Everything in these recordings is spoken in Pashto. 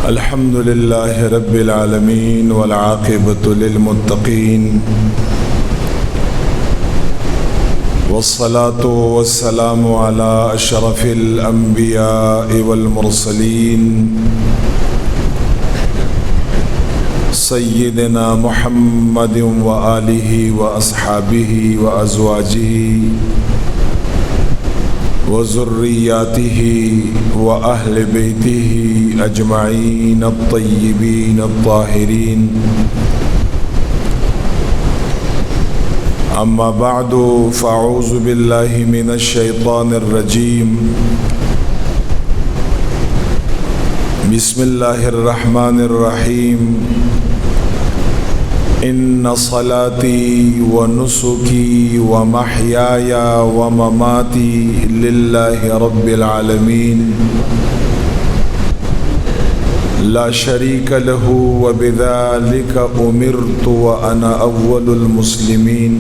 الحمد لله رب العالمين والعاقبة للمتقين والصلاة والسلام على أشرف الأنبياء والمرسلين سيدنا محمد وآله وأصحابه وأزواجه وذرياته وأهل بيته أجمعين الطيبين الطاهرين. أما بعد فأعوذ بالله من الشيطان الرجيم. بسم الله الرحمن الرحيم. إن صلاتي ونسكي ومحياي ومماتي لله رب العالمين لا شريك له وبذلك أمرت وأنا أول المسلمين.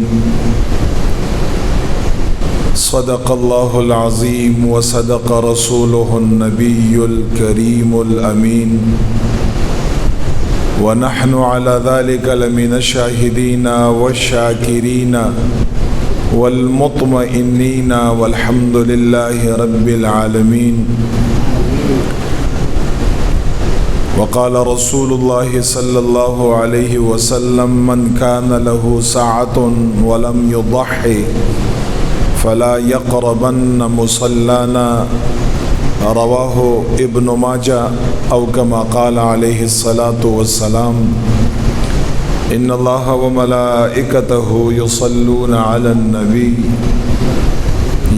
صدق الله العظيم وصدق رسوله النبي الكريم الأمين، ونحن على ذلك لمن الشاهدين والشاكرين والمطمئنين والحمد لله رب العالمين. وقال رسول الله صلى الله عليه وسلم: من كان له ساعة ولم يضحي فلا يقربن مصلانا. رواه ابن ماجه أو كما قال عليه الصلاة والسلام: إن الله وملائكته يصلون على النبي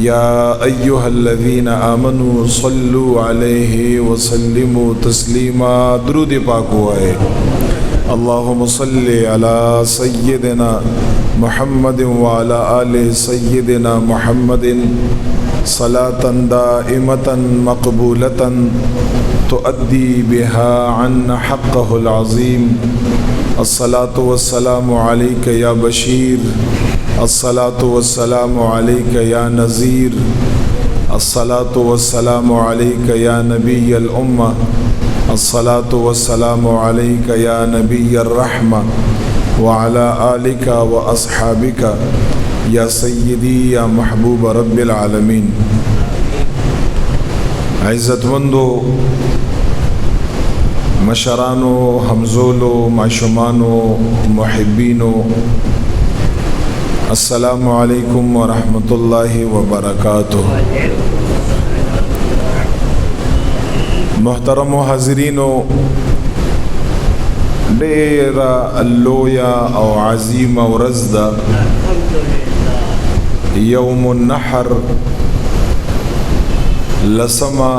يا أيها الذين آمنوا صلوا عليه وسلموا تسليما. درود پاک ہوئے. اللهم صل على سيدنا محمد وعلى آل سيدنا محمد صلاة دائمة مقبولة تؤدي بها عنا حقه العظيم. الصلاة والسلام عليك يا بشير، الصلاة والسلام عليك يا نذير، الصلاة والسلام عليك يا نبي الأمة، الصلاة والسلام عليك يا نبي الرحمة، وعلى آلك وأصحابك یا سیدی یا محبوب رب العالمین. عزت مندو مشرانو، همزولو، معشومانو، محبینو، السلام علیکم ورحمت اللہ وبرکاتہ. محترم و حاضرینو، ډیره لویا او عظیمه ورځ ده، یوم النحر، لسما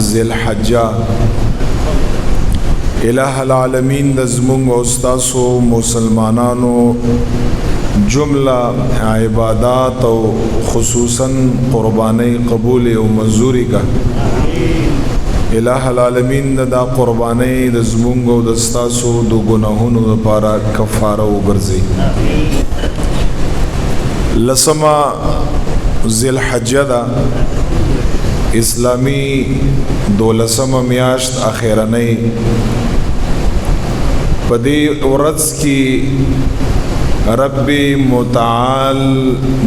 ذی الحجہ. الہ العالمین د زمونږ او ستاسو مسلمانانو جمله عبادات او خصوصا قربانی قبول او منظوری کا. الہ العالمین دا قربانی د زمونږ او د ستاسو د ګناهونو لپاره کفاره وګرځي. لسما ذی الحجہ دا اسلامی دولسم میاشت اخیرنی. پدی ورځ کی رب متعال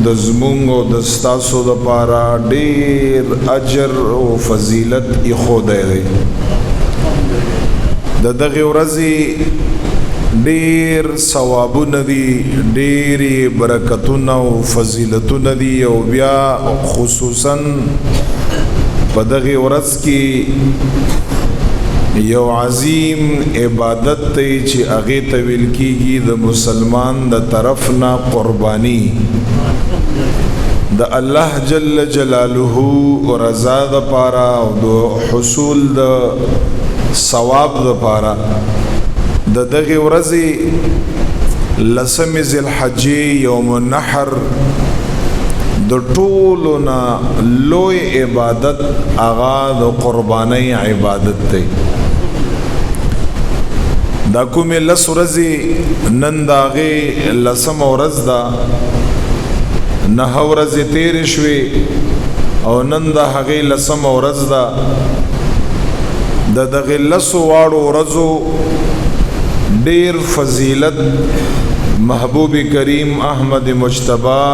د زمونږ او د ستاسو لپاره ډیر اجر او فضیلت ایښودی دی. د دغه ورځې ډیر ثوابونه دي، ډیرې برکتونه او فضیلتونه دي، او بیا خصوصا په دغه ورځ کې یو عظیم عبادت دی چې هغې ته ویل کېږي د مسلمان د طرف نه قرباني، د الله جل جلاله رضا دپاره او د حصول د ثواب دپاره. د دغه ورځې لسم ذی الحجې یوم النحر د ټولو نه لوی عبادت هغه د قربانۍ عبادت دی. دا کومې لس ورځې نن د هغې لسمه ورځ ده، 9 ورځې تیرې شوې او نن د هغې لسمه ورځ ده. د دغه لسو واړو ورځو ډیر فضیلت محبوب کریم احمد مجتبی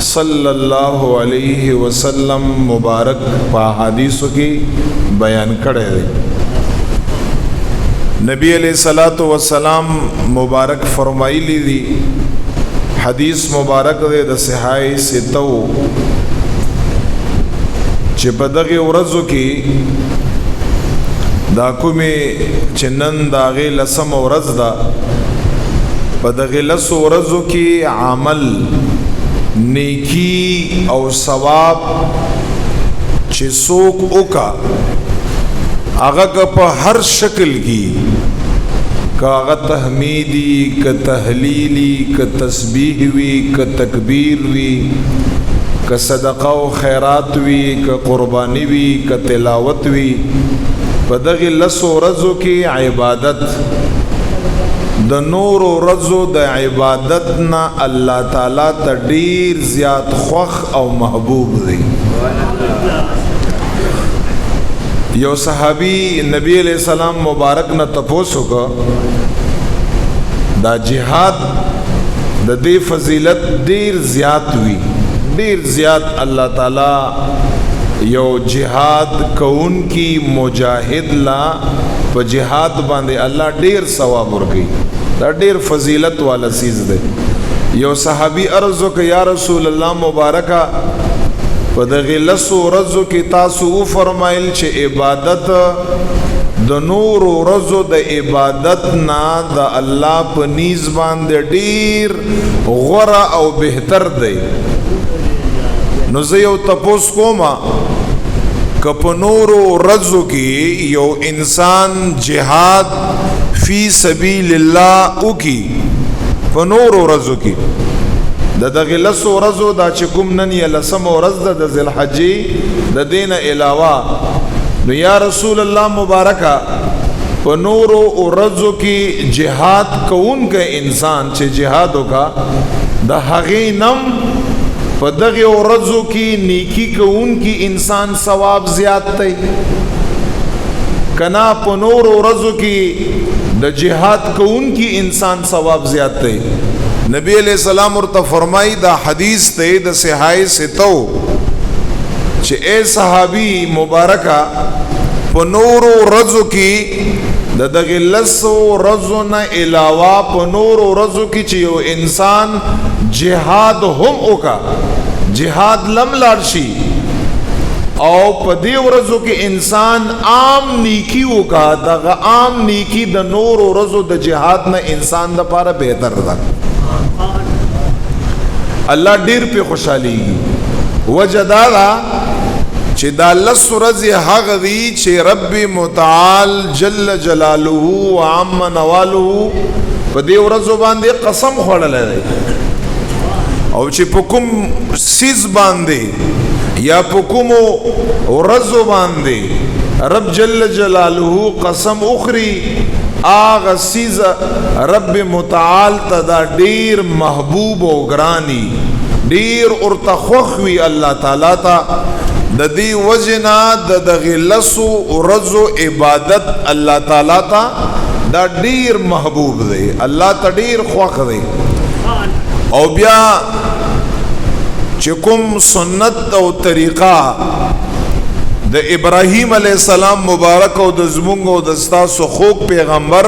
صلی الله علیه وسلم مبارک په حدیثو کې بیان کړی دی. نبی علیہ الصلوۃ والسلام مبارک فرمایلی دی، حدیث مبارک دی د صحاح ستو، چې په دغه ورځو کې دا کومې چې نن د هغې لسم ورځ ده، په دغه لسو ورځو کې عمل نیکی او ثواب چې څوک وکا هغه که په هر شکل کې، که هغه تحمیدی، که تحلیلی، که تسبیح وی، که تکبیر وی، که صدقه و خیرات وی، که قربانی وی، که تلاوت وی، په دغه لسو ورځو کې عبادت د نور ورځو د عبادت نه الله تعالی ته ډیر زیات خوښ او محبوب دی. یو صحابی نبی علیہ السلام مبارک نه تپوس وکړه، دا جهاد د دې فضیلت ډیر زیات وی، ډیر زیات الله تعالی یو جهاد کون کی مجاهد لا په جهاد باندې الله ډیر ثواب ورکړي، دا ډیر فضیلت والا چیز دی. یو صحابی عرض وکړ یا رسول الله مبارکه په دغه لسو ورځو کې تاسو فرمایل چې عبادت د نور ورځو د عبادت نه د الله په نیز باندې ډیر غوره او بهتر دی. نو زه یو تپوس کومه که په نورو ورځو کې یو انسان جهاد فی سبیل الله وکي، په نورو ورځو کې د دغه لسو ورځو دا چې کوم نن یې لسم ورځ ده د ذوالحجې د دین علاوه، نو یا رسول الله مبارکه په نورو ورځو کې جهاد کوونکی انسان چې جهاد وکا د هغې نم په دغه ورځو کې نیکی کوونکی انسان ثواب زیات دی کنا په نورو ورځو کې د جهاد کوونکی انسان ثواب زیات دی. نبی علیہ السلام ورته فرمای دا حدیث ته د صحاح ستو چې اے صحابی مبارکه په نورو ورځو کې د دغه لسو ورځو نه علاوه په نورو ورځو کې چې یو انسان جهاد هم وکا، جهاد لم لاړ شي او په دې ورځو کې انسان عام نیکی وکا، دغه عام نیکی د نور ورځو د جهاد نه انسان لپاره بهتر ده. الله ډیر په خوشحالي وجه دا چې دا لس ورځې هغه وي چې رب متعال جل جلاله وعم نواله په دې ورځو باندې قسم خوړلی دی، او چې په کوم سیز باندې یا په کومو ورځو باندې رب جل جلاله قسم اخری، آغا سیز رب متعال تا دا دیر محبوب و گرانی دیر ارتا خوخوی اللہ تعالی تا دا دی وجنا دا دغی لسو رزو عبادت اللہ تعالی تا دا دیر محبوب دے، اللہ تا دیر خوخ دے. او بیا چکم سنت او طریقہ د ابراہیم علیہ السلام مبارک او د زمونږ او د ستاسو خوږ پیغمبر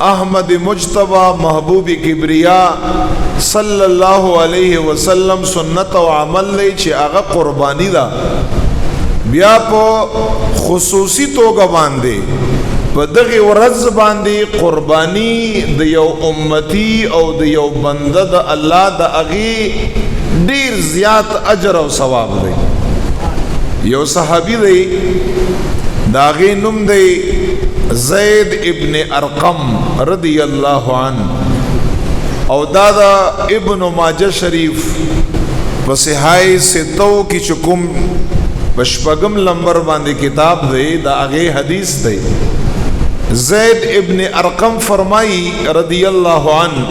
احمد مجتبی محبوب کبریا صلی الله علیه وسلم سنت او عمل لې چې هغه قربانی ده، بیا په خصوصي توګه باندې په دغه ورځ باندې قربانی د یو امتی او د یو بنده د الله د هغې ډیر زیات اجر او ثواب دی. یو صحابی دی داغی نم دی زید ابن ارقم رضی اللہ عنہ، او دادا ابن ماجہ شریف وصحائی ستو کی چکم بشپگم لمبر باندې کتاب دی دا اغی حدیث دی. زید ابن ارقم فرمائی رضی اللہ عنہ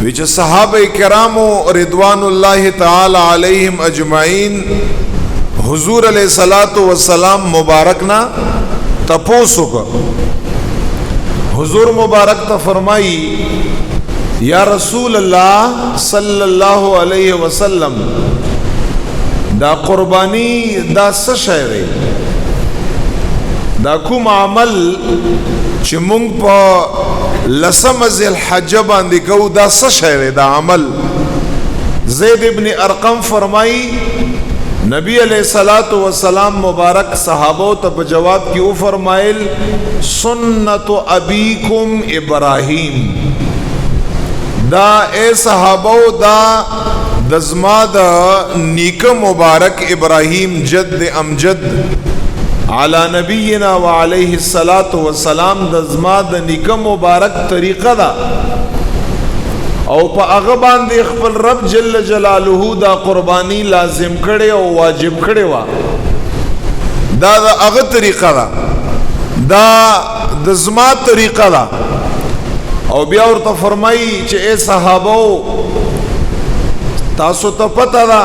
وچ صحابہ کرامو رضوان اللہ تعالی علیہم اجمعین حضور علیہ الصلوۃ والسلام مبارک نا تپوسو کا حضور مبارک تا فرمائی یا رسول اللہ صلی اللہ علیہ وسلم دا قربانی دا سشے دے دا کوم عمل چې مونږ په لسم ذی الحجه باندې کوو دا سشے دے دا عمل زید ابن ارقم فرمائی نبی علیہ الصلوۃ والسلام مبارک صحابوں تب جواب کی او فرمائل سنت ابیکم ابراہیم دا اے صحابو دا دزما دا نیک مبارک ابراہیم جد امجد علی نبینا وعلیہ الصلاۃ والسلام دزما دا نیک مبارک طریقہ دا او پا اغبان دی خپل رب جل جلالہ دا قربانی لازم کڑے او واجب کڑے وا دا اغ طریقہ دا دزما طریقہ دا او بیا ورته فرمایي چې اے صحابو تاسو ته پته ده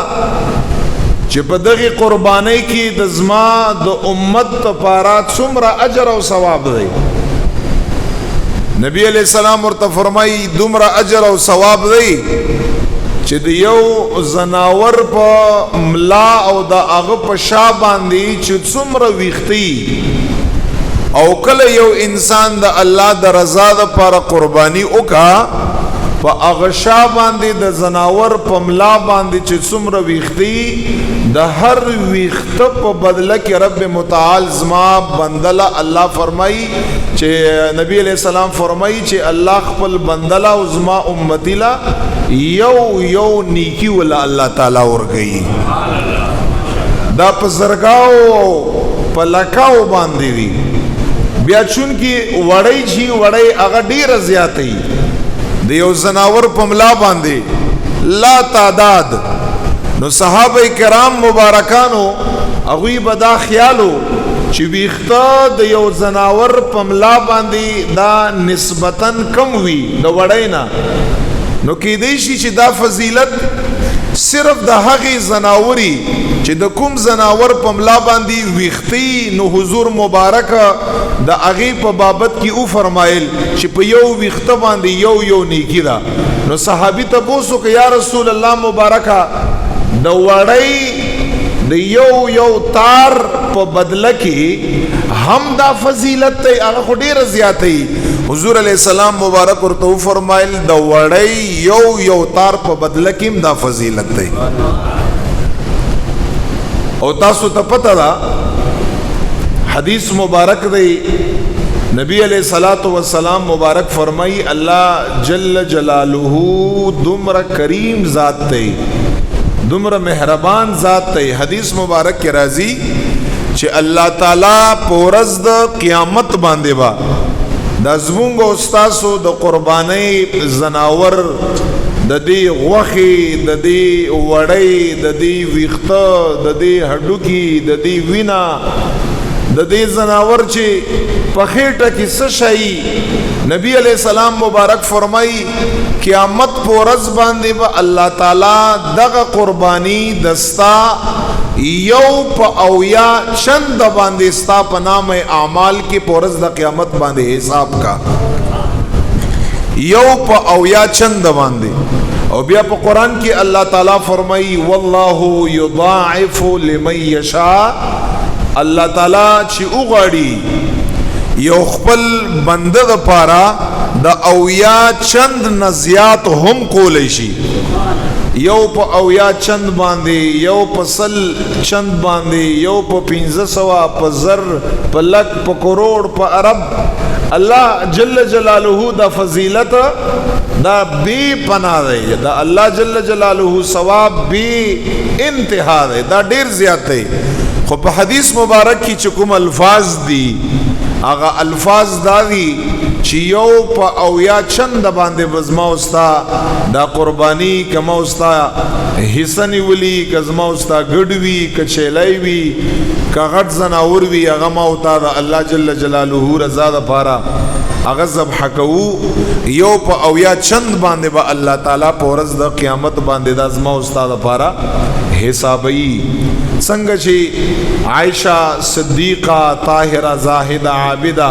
چې په دغه قربانۍ کې د زما د امت لپاره څومره اجر او ثواب دی نبی علیہ السلام ورته فرمایي دومره اجر او ثواب دی چې د یو زناور په ملا او د هغه په شا باندې چې څومره ویښتي او کله یو انسان د الله د رضا د پر قربانی وکا په اغشا باندې د زناور په ملا باندې چې څومره ویښتي د هر ویښته په بدله کې رب متعال زما بندله الله فرمایي چې نبی علیہ السلام فرمایي چې الله خپل بندله او زما امتی لا یو نیکی ولا الله تعالی ورګي دا په زرګاو په لکاو باندې وی بیا چون کی وڑی چی وڑی اغا دیر زیادی دیو زناور پملا باندے لا تعداد نو صحابہ کرام مبارکانو اغوی بدا خیالو چی ویختا دیو زناور پملا باندے دا نسبتاً کم ہوئی دا وڑینا نو کی دیشی چی دا فضیلت صرف د هغه زناوري چې د کوم زناور په ملا باندې ویختی نو حضور مبارک د هغه په بابت کې او فرمایل چې په یو ویخته باندې یو نیکی دا نو صحابي ته پوښتنه کوي یا رسول الله مبارکا د وړی د یو تار په بدله کې هم دا فضیلت ته هغه ډیره زیاتې حضور علیہ السلام مبارک ورته فرمایل د وړی یو تار په بدله کې دا فضیلت دی او تاسو ته پته ده حدیث مبارک دی نبی علیہ الصلوۃ والسلام مبارک فرمائی اللہ جل جلالہ دمر کریم ذات دی دمر مہربان ذات دی حدیث مبارک کے راضی چې الله تعالی پورز د قیامت باندې با د زمونږ استادو د قربانۍ زناور د دې غوخي د دې وړۍ د دې ویخته د دې هډوکی د دې وینا د دې زناور چې په خېټه کې څه شي نبی علیہ السلام مبارک فرمای قیامت پورز باندې به الله تعالی دغه قربانی دستا یو په اویا چند باندې ستا په نام اعمال کې پورز د قیامت باندې حساب کا یو په اویا چند باندې او بیا په قران کې الله تعالی فرمایي والله یضاعف لمن یشاء الله تعالی چې وغړي یو خپل بنده د پاره د اویا چند نزیات هم کولای شي یو په اویا چند باندې یو په سل چند باندې یو په 1500 په زر په لک په کروڑ په ارب الله جل جلاله دا فضیلت دا بے پناه دی دا الله جل جلاله ثواب بے انتہا دی دا ډیر زیات دی خو په حدیث مبارک کی چکم الفاظ دی آغا الفاظ دا دی چې یو په اویا چند باندې وزما استا دا قربانی کما استا حصہ نیولی کزما استا ګډوي کچېلای وی کغټ زناور وی هغه ما او تا دا الله جل جلاله رضا د پاره هغه ذبح کوو یو په اویا چند باندې به الله تعالی په ورځ د قیامت باندې د ازما استاد لپاره حسابي څنګه چې عائشہ صدیقہ طاهرہ زاهدہ عابدہ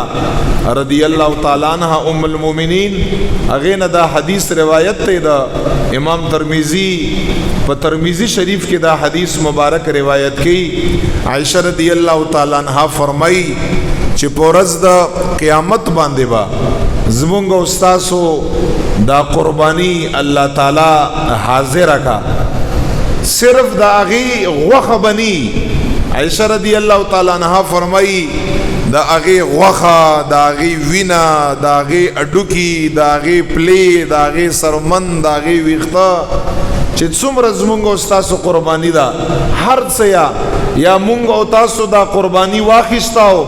رضی اللہ تعالی عنہ ام المؤمنین هغه نه دا حدیث روایت ته د امام ترمذی په ترمذی شریف کې دا حدیث مبارک روایت کی عائشہ رضی اللہ تعالی عنہ فرمای چې پورز د قیامت باندې با زمونږ استادو دا قربانی الله تعالی حاضر کا صرف دا اغي غوخه بنی عائشہ رضی اللہ تعالی عنہ فرمای دا اغي غوخه دا اغي وینا دا اغي اډوکی دا اغي پلی دا اغي سرمن دا اغي ویخته چې څومره زمونږ استادو قربانی دا هر څه یا مونږ او تاسو دا قربانی واخیستاو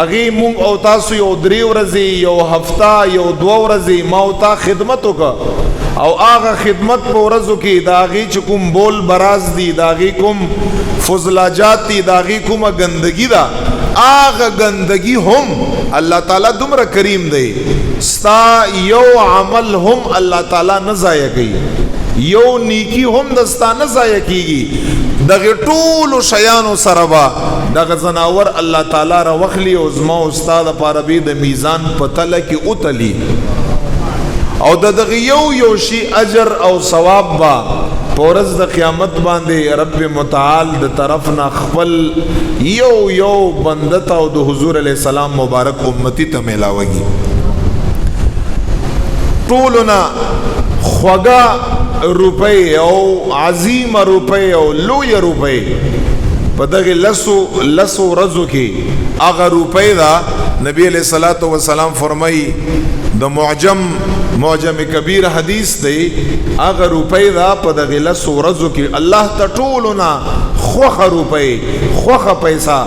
اغه مونږ او تاسو یو 3 ورځې یو هفته یو 2 ورځې ما او تا خدمت وکړه او هغه خدمت په ورځو کې دا غي چې کوم بول براز دي دا غي کوم فضلاجات دي دا غي کوم گندگی دا هغه گندگی هم الله تعالی دومره کریم دی ستا یو عمل هم الله تعالی نه ضایع کوي یو نیکی هم دستا نه ضایع کیږي دغه ټول شیانو سره با دغه زناور الله تعالی را وخلی او زما استاد لپاره به د میزان پتل کې اوتلی او دغه یو شی اجر او ثواب با پورز د قیامت باندې رب متعال د طرف نه خپل یو بندت او د حضور علی السلام مبارک امتی ته ملاوږي ټولنا خوګه روپے او عظیم روپے او لوی روپے په دغه لسو رزو کې هغه روپے دا نبی علیہ الصلوۃ والسلام فرمای د معجم کبیر حدیث دی هغه روپے دا په دغه لسو رزو کې الله تټولنا خوخه روپے خوخه پیسہ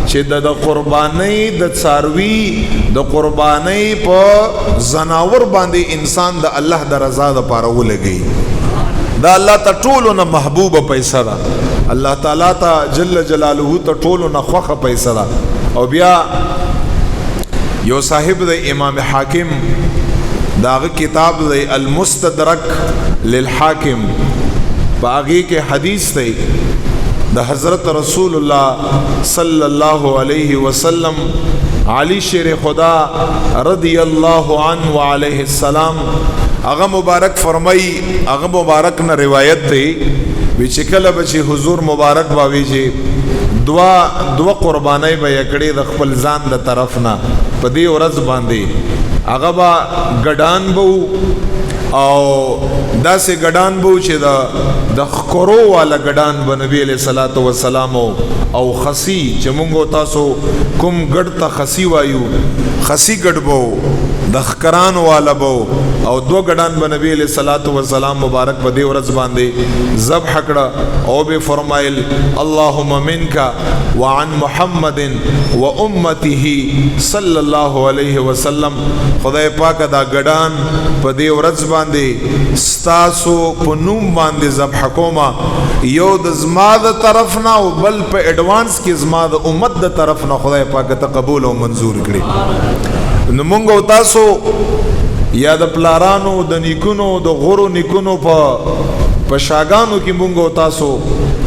چې د قربانی د څاروي د قربانی په زناور باندې انسان د الله د رضا لپاره ولګي دا الله ته ټولو نه محبوبه پیسہ ده الله تعالی ته جل جلاله ته ټولو نه خوخه پیسہ ده او بیا یو صاحب د امام حاکم داغه کتاب دی المستدرک للحاکم باغی کې حدیث دی د حضرت رسول الله صلی الله علیه وسلم علی شیر خدا رضی الله عنه وعلیه السلام هغه مبارک فرمای هغه مبارک نه روایت دی چې کله بچي حضور مبارک باوی چې دوا قربانای به یکړي د خپل ځان د طرف نه په دې ورځ باندې هغه با ګډان بو او داسې ګډان بو چې د خکرو والا ګډان به نبی علیہ الصلوۃ والسلام او خسی چې مونږ تاسو کوم ګډ ته خسی وایو خسی ګډ بو د خکران والا بو او دو ګډان به نبی علیہ الصلوۃ والسلام مبارک په دې ورځ باندې ذبح کړه او به فرمایل اللهم منک وعن محمد وامته صلی الله علیه وسلم خدای پاک دا ګډان په دې ورځ باندې ستاسو په نوم باندې ذبح کوما یو د زما د طرف نه او بل په ایڈوانس کې زما د امت د طرف نه خدای پاک ته قبول او منظور کړي نو مونږ او تاسو یا د پلارانو د نیکونو د غورو نیکونو په شاګانو کې مونږ او تاسو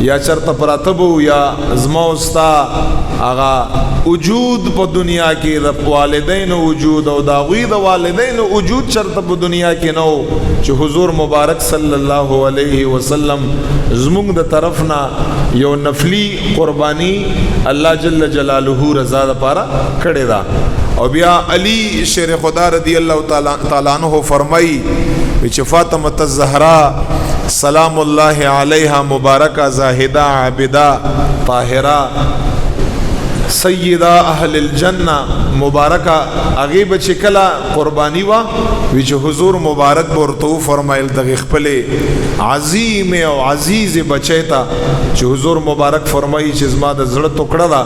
یا چرته پراتبو یا زما استا آغا وجود په دنیا کې د والدین وجود او د غوی د والدین وجود چرته په دنیا کې نو چې حضور مبارک صلی الله علیه وسلم زمونږ د طرف نه یو نفلی قربانی الله جل جلاله رضا لپاره کړی دا او بیا علی شیر خدا رضی اللہ تعالی عنہ فرمائی چې فاطمہ الزہرا سلام اللہ علیہا مبارکہ زاہدہ عابدہ طاہرہ سیدہ اہل الجنہ مبارکہ اغیب چکلا قربانی وا ویچ حضور مبارک بورتو فرمائل دغی خپلے عظیم او عزیز بچیتا چه حضور مبارک فرمائی چه زما دا زڑ تکڑا دا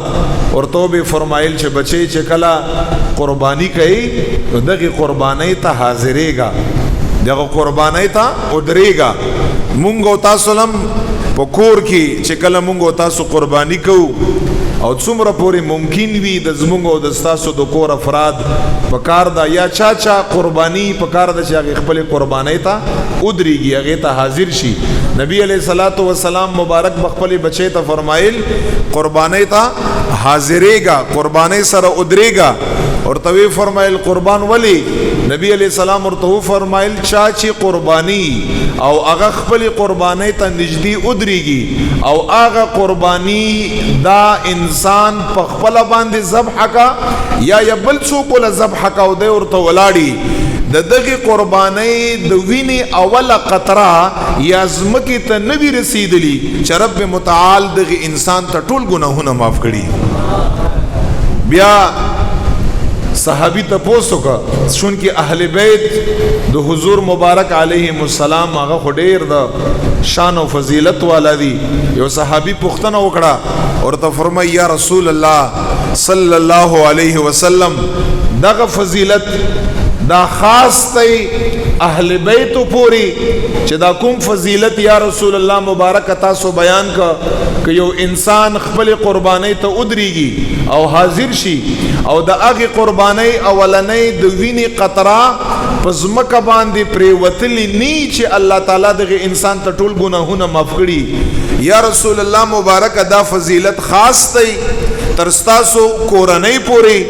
اور تو بھی فرمائل چه بچے چکلا قربانی کئی دغی قربانی تا حاضرے گا دغی قربانی تا ادرے گا مونگو تاسولم پکور کی چکلا مونگو تاسو قربانی کو او څومره پوری ممکن وي د زمونږ او د ستاسو د کور افراد پکار دا یا چاچا قربانی پکار دا چې هغه خپل قربانی ته ودرېږي هغه ته حاضر شي نبی علیہ الصلوۃ والسلام مبارک بخپل بچی ته فرمایل قربانی ته حاضرېږي قربانی سره ودرېږي اور توی فرمایل قربان ولی نبی علیہ السلام ورته فرمایل چاچی قربانی او هغه خپل قربانی ته نږدې ودرېږي او هغه قربانی دا انسان په خپل باندې ذبح کا یا بل څوک له ذبح کا او د ورته ولاړی د دغه قربانی د ویني اوله قطره یا زمکی ته نبی رسیدلی چې رب متعال دغه انسان ته ټول ګناهونه معاف کړي بیا صحابی تپوسو کا چون کی اہل بیت دو حضور مبارک علیہ السلام آغا خودیر دا شان و فضیلت والا دی یو صحابی پختن وکڑا اور تا فرمائی یا رسول اللہ صلی اللہ علیہ وسلم دا فضیلت دا خاص تی اہل بیتو پوری چه دا کم فضیلت یا رسول اللہ مبارک تاسو بیان کا کہ یو انسان خپل قربانی تا ادریگی او حاضر شي او دا اغی قربانی اولنی دو وینی قطرہ پس مکہ باندی پریوتلی نیچے اللہ تعالیٰ دغی انسان تا ټول گناہونا مفکڑی یا رسول اللہ مبارک دا فضیلت خاص تی ترستاسو کورنی پوری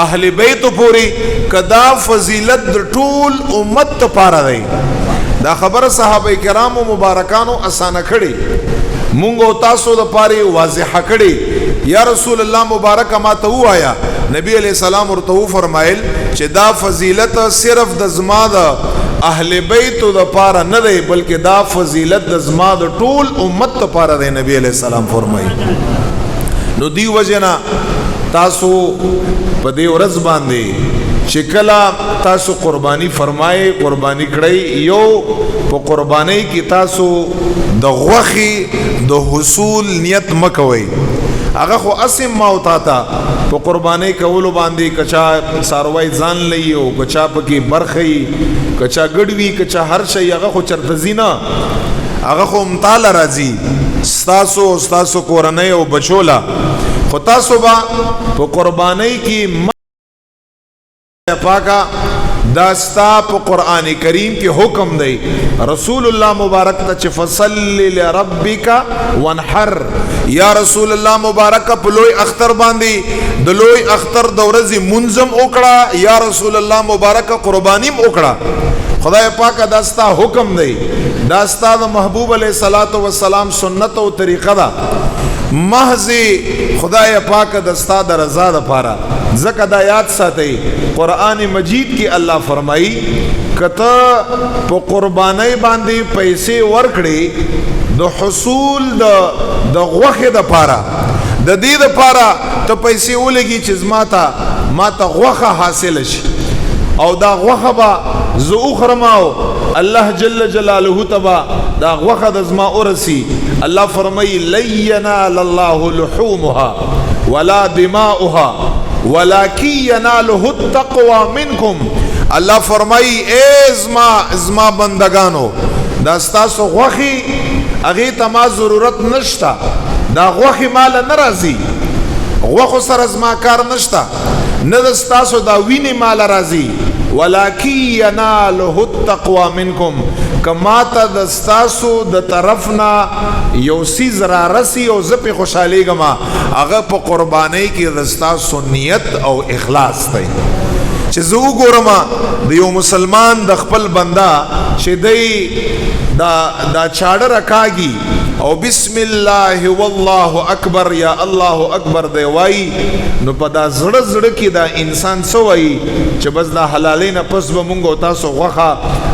اہل بیتو پوری کدا فضیلت در ټول امت تا پارا دی دا خبر صحابہ کرام و مبارکانو اسانہ کھڑی مونگو تاسو دا پاری واضح کھڑی یا رسول اللہ مبارک ما تو آیا نبی علیہ السلام ورته فرمایل چې دا فضیلت صرف د زما د اهل بیت د پاره نه دی بلکې دا فضیلت د زما د ټول امت ته پاره دی نبی علیہ السلام فرمایي نو دی وجنا تاسو په دې ورځ باندې چې کله تاسو قربانی فرمایي قربانی کړئ یو په قربانی کې تاسو د غوخي د حصول نیت مکوئ هغه خو اسم موتا تا په قربانی کولو باندې کچا ساروای ځان لئی او کچا پکې برخی کچا ګډوي کچا هر شي هغه خو چرته زینا هغه خو امتال راځي ستاسو کورنۍ او بچولا خو تاسو با په قربانی کې پاکا داستا په قرآن کریم کې حکم دی رسول الله مبارک ته چې فصلی لربک وانحر یا رسول الله مبارک په لوی اختر باندې د لوی اختر د ورځې منظم وکړه یا رسول الله مبارک قربانیم وکړه خدای پاک داستا حکم دی داستا د محبوب علیہ الصلوۃ والسلام سنت او طریقه دا محض خدای پاک دستا د رضا د پاره زکه د یاد ساتي قران مجید کی اللہ فرمائی کتا په قربانی باندې پیسې ورکړي د حصول د غوخه د پاره د دې د پاره ته پیسې ولګي چې ماته غوخه حاصل شي او دا غوخه با زو اخرماو الله جل جلاله تبا دا غوخه د زما اورسی الله فرمای لینال الله لحومها ولا دماؤها ولکن یناله التقوى منکم الله فرمای ازما بندگانو دا ستاسو غوخي اغه ته ما ضرورت نشتا دا غوخي مال ناراضي غوخو سره زما کار نشتا نه د ستاسو دا ویني مال راضي ولکن یناله التقوى منکم کما ته د ستاسو د طرفنا یو سیز را رسی او زپی خوشحالی گما هغه په قربانی کې د ستاسو نیت او اخلاص دی چې زه وګورم د یو مسلمان د خپل بندا چې دی دا چاړه راکاږي او بسم الله والله اکبر یا الله اکبر دی وای نو په دا زړه کې دا انسان سوای چې بس دا حلالین پس به مونږ تاسو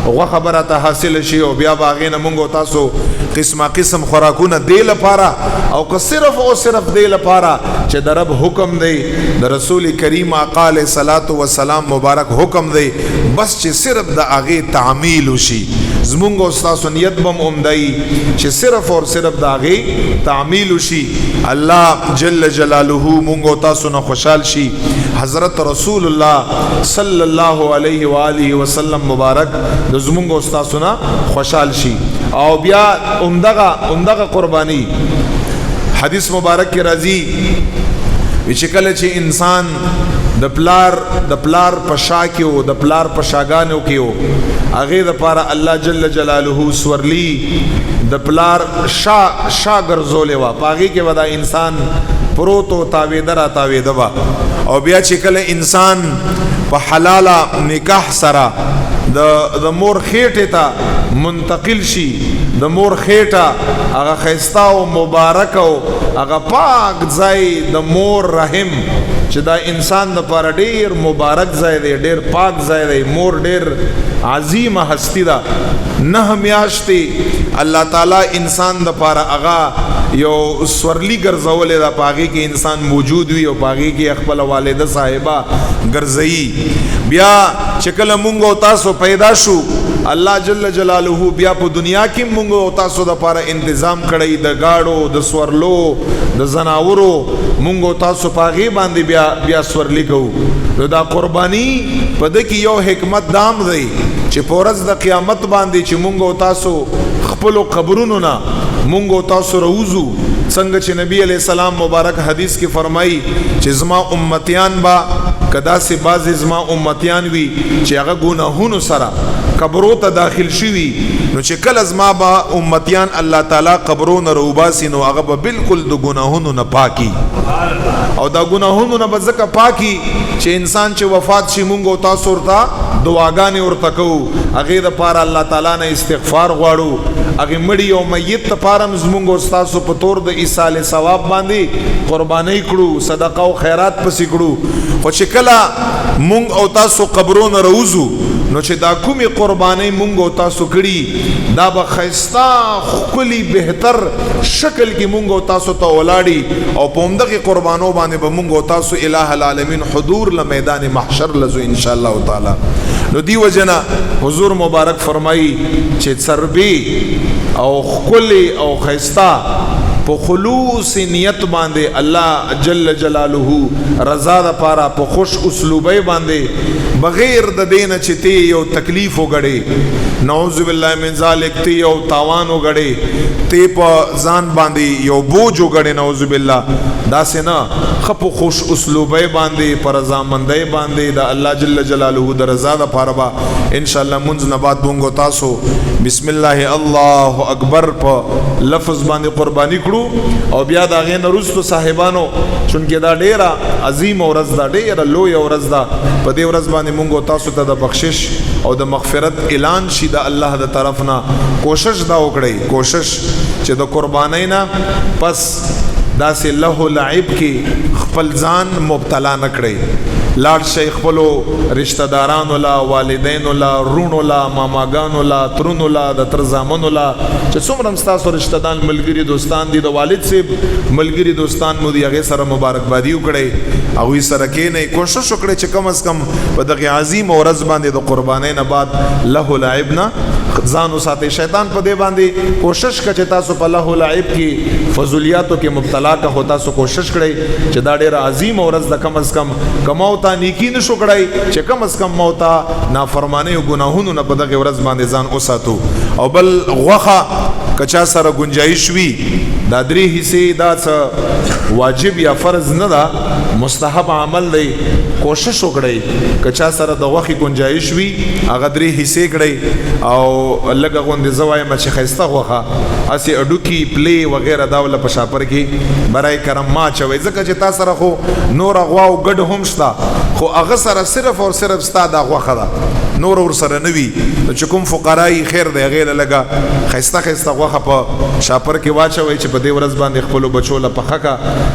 غوخه برته حاصل شي او بیا باغې نه مونږ تاسو قسمه قسم خوراکونه دی لپاره او که صرف او صرف دی لپاره چې د رب حکم دی د رسول کریم آقا علیه الصلاۃ والسلام مبارک حکم دی بس چې صرف د هغې تعمیل وشي زمونږ او ستاسو نیت به م عمدهیي چې صرف اور صرف د هغې تعمیل وشي الله جل جلاله مونږ او تاسو نه خوشحال شي حضرت رسول الله صلی الله علیه و آله وسلم مبارک د زمونږ او ستاسو نه خوشحال شي او بیا عمدغه قربانی حدیث مبارک کې راځي چې کله چې انسان د پلار په شا کې و د پلار په شاګانو کې و هغې دپاره الله جل جلاله سورلی د پلار شا ګرځولې وه په هغې کې به دا انسان پروت و تاویده را تاویده به او بیا چې کله انسان په حلاله نکاح سره د مور خېټې ته منتقل شي د مور خېټه هغه ښایسته او مبارک او هغه پاک ځای د مور رحم چې دا انسان دپاره ډېر مبارک ځای دی ډېر پاک ځای دی مور ډېر عظیمه هستی ده 9 میاشتې الله تعالی انسان دپاره هغه یو سورلی ګرځولې ده په هغې کې انسان موجود وي او په هغې کې خپله والده صاحبه ګرځوي بیا چې کله مونږ او تاسو پیدا شو الله جل جلاله بیا په دنیا کې مونږ او تاسو دپاره انتظام کړی د گاډو د سورلو د زناورو مونږ او تاسو په هغې باندې بیا سورلی کوو نو دا قربانی په ده کې یو حکمت دام دی چې په ورځ د قیامت باندې چې مونږ او تاسو خپلو قبرونو نه مونږ او تاسو راوځو څنګه چې نبی علیہ السلام مبارک حدیث کې فرمایي چې زما امتیان با کدا سي بعض زما امتیان وي چې هغه ګناهونو سره قبرو ته داخل شوي نو چې کله زما با امتیان الله تعالی قبرو نه روباسي نو هغه به بالکل د ګناهونو نه پاکي او دا ګناهونو نه به ځکه پاکي چې انسان چې وفات شي مونږ او تاسو ورته دعاګانې ورته کوو هغې دپاره الله تعالی نه استغفار غواړو هغې مړي او میت دپاره هم زمونږ او ستاسو په طور د ایصال ثواب باندې قربانۍ کړو صدقه او خیرات پسې کړو خو چې کله مونږ او تاسو قبرونه راوځو نو چې دا کومې قربانۍ مونږ او تاسو کړي دا به ښایسته ښکلي بهتر شکل کې مونږ او تاسو ته ولاړي او په همدغې قربانو باندې به مونږ او تاسو اله العالمین حضور له میدان محشر لزو انشاءالله تعالی نو دی وجنه حضور مبارک فرمایي چې څربي او ښکلي او ښایسته په خلوص نیت باندې الله جل جلاله رضا دپاره په خوش اسلوبۍ باندې بغیر د دې نه چې تی یو تکلیف وګړې نعوذ بالله من ذلک تی یو تاوان وګړې تی په ځان باندې یو بوج وګړې نعوذ بالله داسې نه ښه په خوش اسلوبۍ باندې په رضامندۍ باندې د الله جل جلاله د رضا دپاره به انشاءالله مونځ نه بعد مونږ تاسو بسم الله الله اکبر په لفظ باندې قرباني کړو او بیا د هغې نه وروستو صاحبانو چونکې دا ډېره عظیمه ورځ ده ډېره لویه ورځ ده په دې ورځ باندې مونږ او تاسو ته د بخشش او د مغفرت اعلان شي د الله د طرف نه کوشش دا وکړئ کوشش چې د قربانۍ نه پس داسې له لعب کې خپل ځان مبتلا نه کړئ لاړ شئ خپلو رشتہ دارانو لا والدینو لا رونو لا ماماګانو لا ترونو لا د تر زامنو لا چې څومره هم ستاسو رشتہ دان ملګري دوستان دي د والد صاحب ملګري دوستان مو دي هغې سره مبارکبادي وکړئ هغوی سره کښېنئ کوشش وکړئ چې کم از کم په دغې عظیمه ورځ باندې د قربانۍ نه بعد له لعب نه ځان وساتئ شیطان په دې باندې کوشش کړه چې تاسو په له لعب کې فضولیاتو کې مبتلا که خو تاسو کوشش کړئ چې دا ډېره عظیمه ورځ د کم از کم کماو ته نیکی نشو کړی چې کم از کم موتا نافرمانی او ګناهونو نه په دغه ورځ باندې ځان وساتو او بل غوښه کچا سره گنجائش وي دا 3 حصے دا واجب یا فرض نه ده مستحب عمل دی کوشش وکړئ کچا سره د غوښې گنجائش وي هغه 3 حصے کړئ او لږه غوندې زه وایم چې ښایسته غوښه هسې اډوکي پلی وغیره دا وله په شاپر کې برای کرم ما اچوئ ځکه چې تا سره خو نوره غوا او ګډ هم شته خو هغه سره صرف او صرف ستا دا غوښه ده نور ورسره نه وي چې کوم فقرایي خیر دی هغې له لږه ښایسته ښایسته غوښه په شاپر کې واچوئ چې په په دې ورځ باندې خپل بچو له پخکا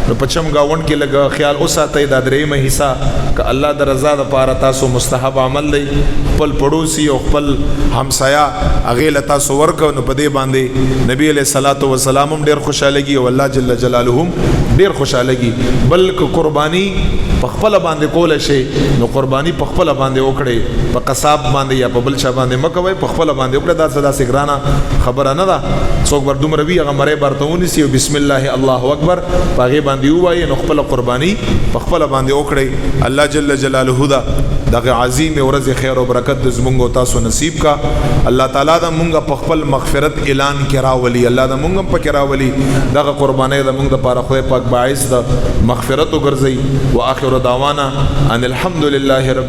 نو پچم گاوند کې لګ خیال اوساتې د درېمه حصہ ک الله د رضا د پاره تاسو مستحب عمل دی خپل پړوسی او خپل همسایا هغه له تاسو ورکو نو په دې باندې نبی علیہ الصلوۃ والسلام ډیر خوشالهږي او الله جل جلاله ډیر خوشالهږي بلک قربانی په خپل باندې کول شي نو قربانی په خپل باندې وکړي په قصاب باندې یا په بل چا باندې مکوي په خپل باندې وکړه دا صدا سګرانه خبره نه ده څوک ور دومره وی هغه مړې برتهونی سی بسم الله الله اکبر پاغه باندې وایي نو خپل قربانی په خپل باندې وکړي الله جل جلاله دا دغه عظیم ورځ خیر او برکت د زمونږ تاسو نصیب کا الله تعالی دا مونږه په خپل مغفرت اعلان کرا ولی الله دا مونږ په کرا ولی دغه قربانی دا مونږ د پاره خدای پاک باعث د مغفرت وګرځي واخر دعوانا ان الحمد لله رب